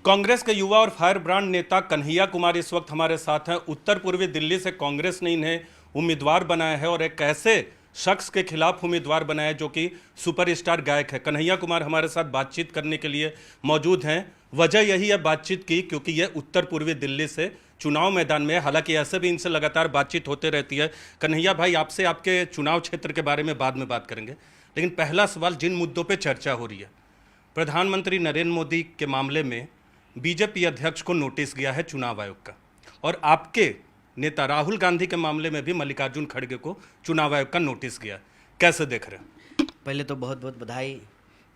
कांग्रेस के युवा और फायर ब्रांड नेता कन्हैया कुमार इस वक्त हमारे साथ हैं। उत्तर पूर्वी दिल्ली से कांग्रेस ने इन्हें उम्मीदवार बनाया है और एक ऐसे शख्स के खिलाफ उम्मीदवार बनाया है जो कि सुपरस्टार गायक है। कन्हैया कुमार हमारे साथ बातचीत करने के लिए मौजूद हैं। वजह यही है बातचीत की क्योंकि ये उत्तर पूर्वी दिल्ली से चुनाव मैदान में है। हालांकि ऐसे भी इनसे लगातार बातचीत होते रहती है। कन्हैया भाई, आपसे आपके चुनाव क्षेत्र के बारे में बाद में बात करेंगे, लेकिन पहला सवाल, जिन मुद्दों पर चर्चा हो रही है, प्रधानमंत्री नरेंद्र मोदी के मामले में बीजेपी अध्यक्ष को नोटिस गया है चुनाव आयोग का, और आपके नेता राहुल गांधी के मामले में भी मल्लिकार्जुन खड़गे को चुनाव आयोग का नोटिस गया। कैसे देख रहे हैं? पहले तो बहुत बहुत बधाई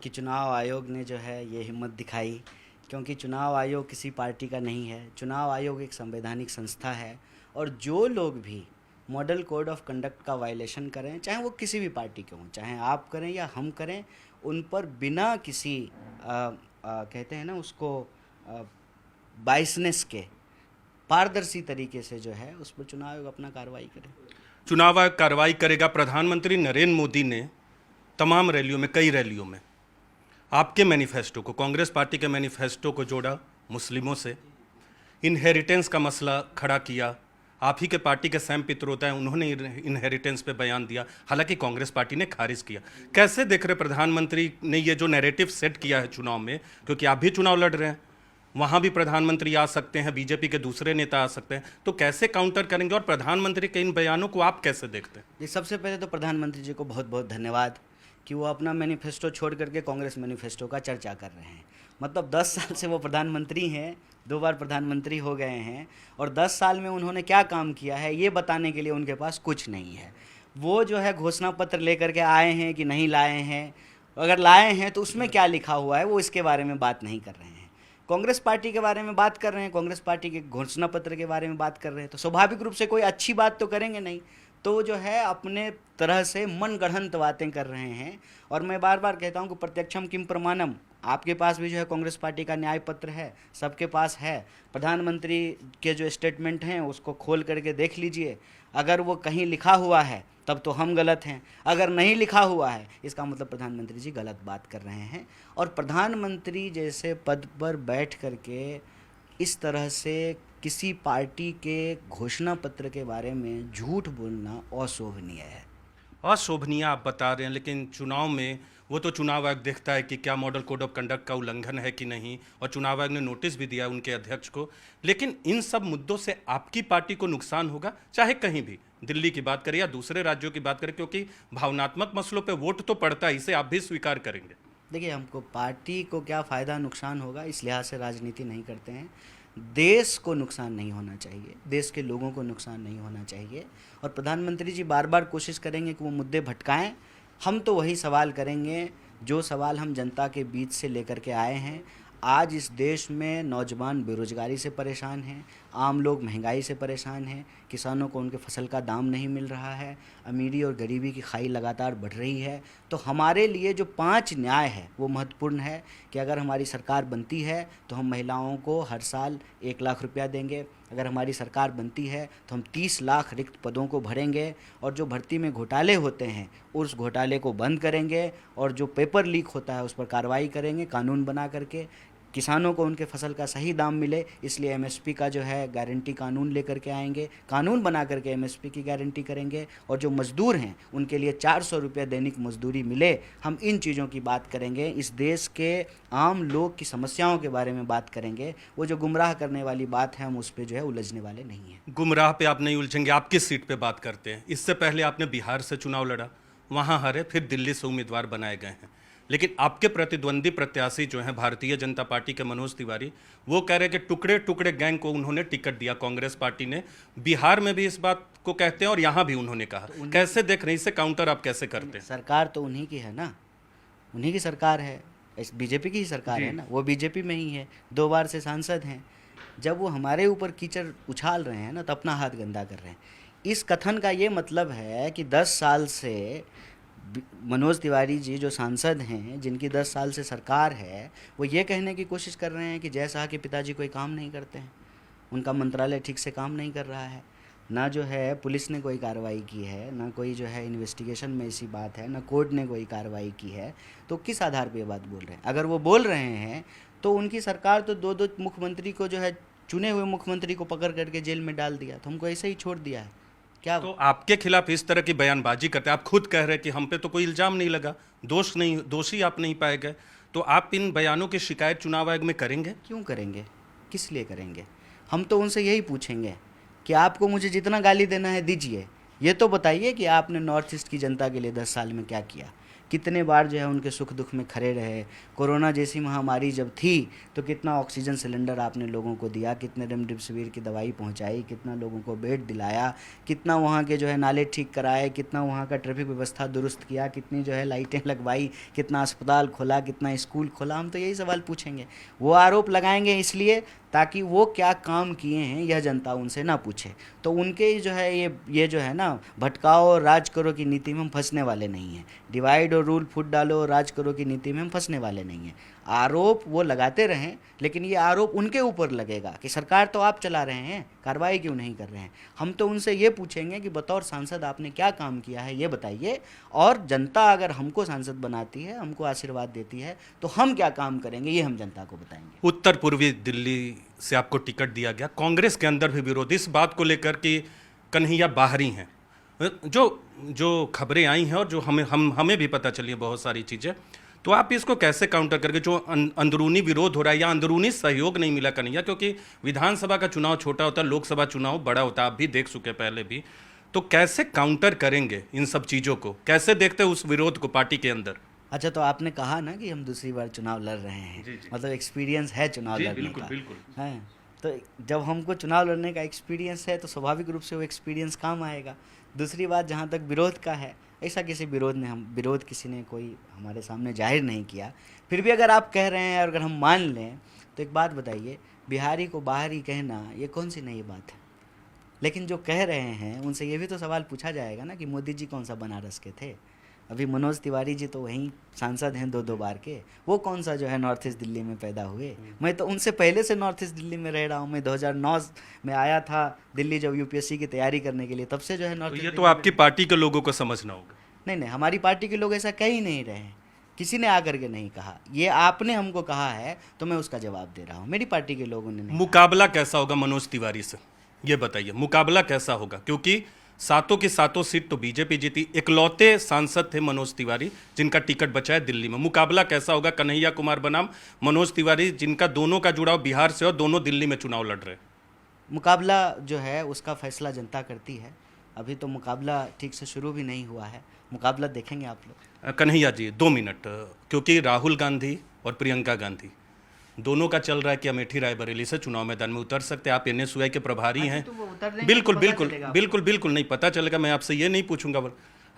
कि चुनाव आयोग ने जो है ये हिम्मत दिखाई, क्योंकि चुनाव आयोग किसी पार्टी का नहीं है। चुनाव आयोग एक संवैधानिक संस्था है और जो लोग भी मॉडल कोड ऑफ कंडक्ट का वायलेशन करें, चाहे वो किसी भी पार्टी के हों, चाहे आप करें या हम करें, उन पर बिना किसी कहते हैं ना उसको बाइसनेस के, पारदर्शी तरीके से जो है उस पर चुनाव आयोग अपना कार्रवाई करे। चुनाव आयोग कार्रवाई करेगा। प्रधानमंत्री नरेंद्र मोदी ने तमाम रैलियों में, कई रैलियों में आपके मैनिफेस्टो को, कांग्रेस पार्टी के मैनिफेस्टो को जोड़ा मुस्लिमों से, इनहेरिटेंस का मसला खड़ा किया। आप ही के पार्टी के सैम पित्रोदा हैं, उन्होंने इनहेरिटेंस पे बयान दिया, हालांकि कांग्रेस पार्टी ने खारिज किया। कैसे देख रहे प्रधानमंत्री ने ये जो नैरेटिव सेट किया है चुनाव में, क्योंकि आप भी चुनाव लड़ रहे हैं, वहां भी प्रधानमंत्री आ सकते हैं, बीजेपी के दूसरे नेता आ सकते हैं, तो कैसे काउंटर करेंगे और प्रधानमंत्री के इन बयानों को आप कैसे देखते हैं? जी, सबसे पहले तो प्रधानमंत्री जी को बहुत बहुत धन्यवाद कि वो अपना मैनिफेस्टो छोड़ करके कांग्रेस मैनिफेस्टो का चर्चा कर रहे हैं। मतलब 10 साल से वो प्रधानमंत्री हैं, 2 बार प्रधानमंत्री हो गए हैं, और 10 साल में उन्होंने क्या काम किया है ये बताने के लिए उनके पास कुछ नहीं है। वो जो है घोषणा पत्र लेकर के आए हैं कि नहीं लाए हैं, अगर लाए हैं तो उसमें क्या लिखा हुआ है वो इसके बारे में बात नहीं कर रहे हैं। कांग्रेस पार्टी के बारे में बात कर रहे हैं, कांग्रेस पार्टी के घोषणा पत्र के बारे में बात कर रहे हैं, तो स्वाभाविक रूप से कोई अच्छी बात तो करेंगे नहीं, तो जो है अपने तरह से मन गढ़ंत बातें कर रहे हैं। और मैं बार बार कहता हूं कि प्रत्यक्षम किम प्रमाणम, आपके पास भी जो है कांग्रेस पार्टी का न्याय पत्र है, सबके पास है। प्रधानमंत्री के जो स्टेटमेंट हैं उसको खोल करके देख लीजिए। अगर वो कहीं लिखा हुआ है तब तो हम गलत हैं, अगर नहीं लिखा हुआ है इसका मतलब प्रधानमंत्री जी गलत बात कर रहे हैं। और प्रधानमंत्री जैसे पद पर बैठ करके इस तरह से किसी पार्टी के घोषणा पत्र के बारे में झूठ बोलना अशोभनीय है। अशोभनीय आप बता रहे हैं, लेकिन चुनाव में वो तो चुनाव आयोग देखता है कि क्या मॉडल कोड ऑफ कंडक्ट का उल्लंघन है कि नहीं, और चुनाव आयोग ने नोटिस भी दिया उनके अध्यक्ष को। लेकिन इन सब मुद्दों से आपकी पार्टी को नुकसान होगा, चाहे कहीं भी, दिल्ली की बात करें या दूसरे राज्यों की बात करें, क्योंकि भावनात्मक मसलों पे वोट तो पड़ता है, इसे आप भी स्वीकार करेंगे। देखिए, हमको पार्टी को क्या फ़ायदा नुकसान होगा इस लिहाज से राजनीति नहीं करते हैं। देश को नुकसान नहीं होना चाहिए, देश के लोगों को नुकसान नहीं होना चाहिए। और प्रधानमंत्री जी बार बार कोशिश करेंगे कि वो मुद्दे भटकाएं। हम तो वही सवाल करेंगे जो सवाल हम जनता के बीच से लेकर के आए हैं। आज इस देश में नौजवान बेरोजगारी से परेशान हैं, आम लोग महंगाई से परेशान हैं, किसानों को उनके फसल का दाम नहीं मिल रहा है, अमीरी और गरीबी की खाई लगातार बढ़ रही है। तो हमारे लिए जो 5 न्याय है वो महत्वपूर्ण है कि अगर हमारी सरकार बनती है तो हम महिलाओं को हर साल 1 लाख रुपया देंगे। अगर हमारी सरकार बनती है तो हम 30 लाख रिक्त पदों को भरेंगे, और जो भर्ती में घोटाले होते हैं उस घोटाले को बंद करेंगे, और जो पेपर लीक होता है उस पर कार्रवाई करेंगे कानून बना करके। किसानों को उनके फसल का सही दाम मिले, इसलिए एमएसपी का जो है गारंटी कानून लेकर के आएंगे, कानून बना करके एमएसपी की गारंटी करेंगे। और जो मज़दूर हैं उनके लिए 400 रुपये दैनिक मजदूरी मिले। हम इन चीज़ों की बात करेंगे, इस देश के आम लोग की समस्याओं के बारे में बात करेंगे। वो जो गुमराह करने वाली बात है हम उस पर जो है उलझने वाले नहीं हैं। गुमराह पे आप नहीं उलझेंगे। आप किस सीट पे बात करते हैं? इससे पहले आपने बिहार से चुनाव लड़ा, वहाँ हारे, फिर दिल्ली से उम्मीदवार बनाए गए हैं, लेकिन आपके प्रतिद्वंदी प्रत्याशी जो हैं भारतीय जनता पार्टी के मनोज तिवारी, वो कह रहे हैं कि टुकड़े टुकड़े गैंग को उन्होंने टिकट दिया। कांग्रेस पार्टी ने बिहार में भी इस बात को कहते हैं और यहाँ भी उन्होंने कहा। कैसे देख रहे हैं, इससे काउंटर आप कैसे करते हैं? सरकार तो उन्हीं की है ना, उन्हीं की सरकार है, बीजेपी की ही सरकार है ना, वो बीजेपी में ही है, 2 बार से सांसद हैं। जब वो हमारे ऊपर कीचड़ उछाल रहे हैं ना तो अपना हाथ गंदा कर रहे हैं। इस कथन का ये मतलब है कि 10 साल से मनोज तिवारी जी जो सांसद हैं, जिनकी 10 साल से सरकार है, वो ये कहने की कोशिश कर रहे हैं कि जय शाह के पिताजी कोई काम नहीं करते हैं, उनका मंत्रालय ठीक से काम नहीं कर रहा है, ना जो है पुलिस ने कोई कार्रवाई की है, ना कोई जो है इन्वेस्टिगेशन में ऐसी बात है, ना कोर्ट ने कोई कार्रवाई की है। तो किस आधार पे ये बात बोल रहे हैं? अगर वो बोल रहे हैं तो उनकी सरकार तो दो दो मुख्यमंत्री को जो है, चुने हुए मुख्यमंत्री को पकड़ करके जेल में डाल दिया, तो हमको ऐसे ही छोड़ दिया है क्या? तो आपके खिलाफ इस तरह की बयानबाजी करते हैं, आप खुद कह रहे हैं कि हम पे तो कोई इल्जाम नहीं लगा, दोषी आप नहीं पाए गए, तो आप इन बयानों की शिकायत चुनाव आयोग में करेंगे? क्यों करेंगे, किस लिए करेंगे? हम तो उनसे यही पूछेंगे कि आपको मुझे जितना गाली देना है दीजिए, ये तो बताइए कि आपने नॉर्थ ईस्ट की जनता के लिए 10 साल में क्या किया, कितने बार जो है उनके सुख दुख में खड़े रहे। कोरोना जैसी महामारी जब थी तो कितना ऑक्सीजन सिलेंडर आपने लोगों को दिया, कितने रेमडेसिविर की दवाई पहुंचाई, कितना लोगों को बेड दिलाया, कितना वहाँ के जो है नाले ठीक कराए, कितना वहाँ का ट्रैफिक व्यवस्था दुरुस्त किया, कितनी जो है लाइटें लगवाई, कितना अस्पताल खोला, कितना स्कूल खोला। हम तो यही सवाल पूछेंगे। वो आरोप लगाएंगे इसलिए ताकि वो क्या काम किए हैं यह जनता उनसे ना पूछे। तो उनके जो है ये जो है ना भटकाओ और राज करो की नीति में हम फंसने वाले नहीं हैं। डिवाइड और रूल फुट डालो और राज करो की नीति में हम फंसने वाले नहीं हैं। आरोप वो लगाते रहें, लेकिन ये आरोप उनके ऊपर लगेगा कि सरकार तो आप चला रहे हैं, कार्रवाई क्यों नहीं कर रहे हैं। हम तो उनसे ये पूछेंगे कि बतौर सांसद आपने क्या काम किया है ये बताइए, और जनता अगर हमको सांसद बनाती है, हमको आशीर्वाद देती है, तो हम क्या काम करेंगे ये हम जनता को बताएंगे। उत्तर पूर्वी दिल्ली से आपको टिकट दिया गया, कांग्रेस के अंदर भी विरोध इस बात को लेकर कि कन्हैया बाहरी हैं, जो खबरें आई हैं और जो हमें भी पता चली है बहुत सारी चीज़ें, तो आप इसको कैसे काउंटर करके, जो अंदरूनी विरोध हो रहा है या अंदरूनी सहयोग नहीं मिला कन्हैया, क्योंकि विधानसभा का चुनाव छोटा होता है, लोकसभा चुनाव बड़ा होता है, आप भी देख चुके पहले भी, तो कैसे काउंटर करेंगे इन सब चीज़ों को, कैसे देखते हैं उस विरोध को पार्टी के अंदर? अच्छा, तो आपने कहा ना कि हम दूसरी बार चुनाव लड़ रहे हैं, जी। मतलब एक्सपीरियंस है चुनाव लड़ने बिल्कुल, का, बिल्कुल। है। तो जब हमको चुनाव लड़ने का एक्सपीरियंस है तो स्वाभाविक रूप से वो एक्सपीरियंस काम आएगा। दूसरी बात, जहाँ तक विरोध का है, ऐसा विरोध किसी ने कोई हमारे सामने जाहिर नहीं किया। फिर भी अगर आप कह रहे हैं और अगर हम मान लें तो एक बात बताइए, बिहारी को बाहरी कहना ये कौन सी नई बात है? लेकिन जो कह रहे हैं उनसे ये भी तो सवाल पूछा जाएगा ना कि मोदी जी कौन सा बनारस के थे? अभी मनोज तिवारी जी तो वहीं सांसद हैं 2-2 बार के, वो कौन सा जो है नॉर्थ ईस्ट दिल्ली में पैदा हुए? मैं तो उनसे पहले से नॉर्थ ईस्ट दिल्ली में रह रहा हूँ। मैं 2009 में आया था दिल्ली जब यूपीएससी की तैयारी करने के लिए, तब से जो है नॉर्थ तो ईस्ट ये तो दिल्ली आपकी पार्टी के लोगों को समझना होगा। नहीं, हमारी पार्टी के लोग ऐसा कह ही नहीं रहे हैं, किसी ने आकर के नहीं कहा। ये आपने हमको कहा है तो मैं उसका जवाब दे रहा हूँ, मेरी पार्टी के लोगों ने नहीं। मुकाबला कैसा होगा मनोज तिवारी से, ये बताइए, मुकाबला कैसा होगा? क्योंकि सातों की सातों सीट तो बीजेपी जीती, इकलौते सांसद थे मनोज तिवारी जिनका टिकट बचा है दिल्ली में। मुकाबला कैसा होगा कन्हैया कुमार बनाम मनोज तिवारी, जिनका दोनों का जुड़ाव बिहार से और दोनों दिल्ली में चुनाव लड़ रहे हैं? मुकाबला जो है उसका फैसला जनता करती है। अभी तो मुकाबला ठीक से शुरू भी नहीं हुआ है, मुकाबला देखेंगे आप लोग। कन्हैया जी 2 मिनट, क्योंकि राहुल गांधी और प्रियंका गांधी दोनों का चल रहा है कि अमेठी रायबरेली से चुनाव मैदान में उतर सकते हैं। आप एनएसयूआई के प्रभारी हैं। तो वो उतर लेंगे, बिल्कुल तो पता बिल्कुल चलेगा। बिल्कुल बिल्कुल नहीं पता चलेगा, मैं आपसे ये नहीं पूछूंगा।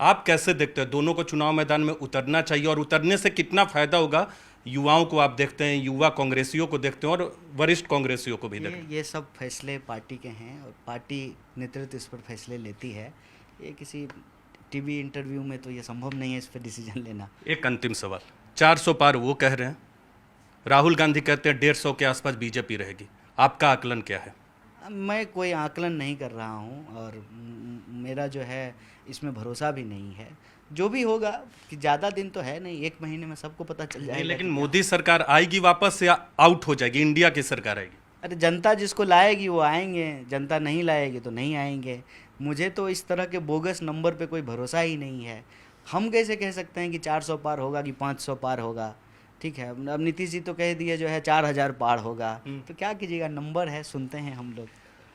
आप कैसे देखते हैं दोनों को चुनाव मैदान में उतरना चाहिए, और उतरने से कितना फायदा होगा? युवाओं को आप देखते हैं, युवा कांग्रेसियों को देखते हैं और वरिष्ठ कांग्रेसियों को भी देखते हैं। ये सब फैसले पार्टी के हैं और पार्टी नेतृत्व इस पर फैसले लेती है। ये किसी टीवी इंटरव्यू में तो ये संभव नहीं है इस पर डिसीजन लेना। एक अंतिम सवाल, 400 पार वो कह रहे हैं, राहुल गांधी कहते हैं 150 के आसपास बीजेपी रहेगी, आपका आकलन क्या है? मैं कोई आकलन नहीं कर रहा हूँ और मेरा जो है इसमें भरोसा भी नहीं है। जो भी होगा, कि ज़्यादा दिन तो है नहीं, 1 महीने में सबको पता चल जाएगा। लेकिन मोदी सरकार आएगी वापस या आउट हो जाएगी, इंडिया की सरकार आएगी? अरे जनता जिसको लाएगी वो आएंगे, जनता नहीं लाएगी तो नहीं आएंगे। मुझे तो इस तरह के बोगस नंबर पे कोई भरोसा ही नहीं है। हम कैसे कह सकते हैं कि 400 पार होगा कि 500 पार होगा? ठीक है, अब नीतीश जी तो कह दिए जो है 4000 पार होगा, तो क्या कीजिएगा, नंबर है, सुनते हैं हम लोग।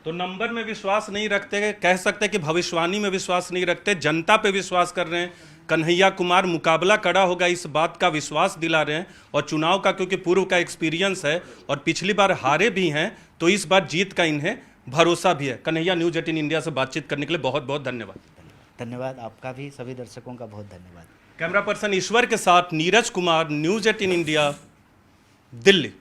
तो नंबर में विश्वास नहीं रखते, कह सकते कि भविष्यवाणी में विश्वास नहीं रखते, जनता पे विश्वास कर रहे हैं। कन्हैया कुमार मुकाबला कड़ा होगा इस बात का विश्वास दिला रहे हैं, और चुनाव का क्योंकि पूर्व का एक्सपीरियंस है और पिछली बार हारे भी हैं, तो इस बार जीत का इन्हें भरोसा भी है। कन्हैया, न्यूज़ 18 इंडिया से बातचीत करने के लिए बहुत बहुत धन्यवाद। धन्यवाद आपका भी, सभी दर्शकों का बहुत धन्यवाद। कैमरा पर्सन ईश्वर के साथ नीरज कुमार, न्यूज़ 18 इंडिया, दिल्ली।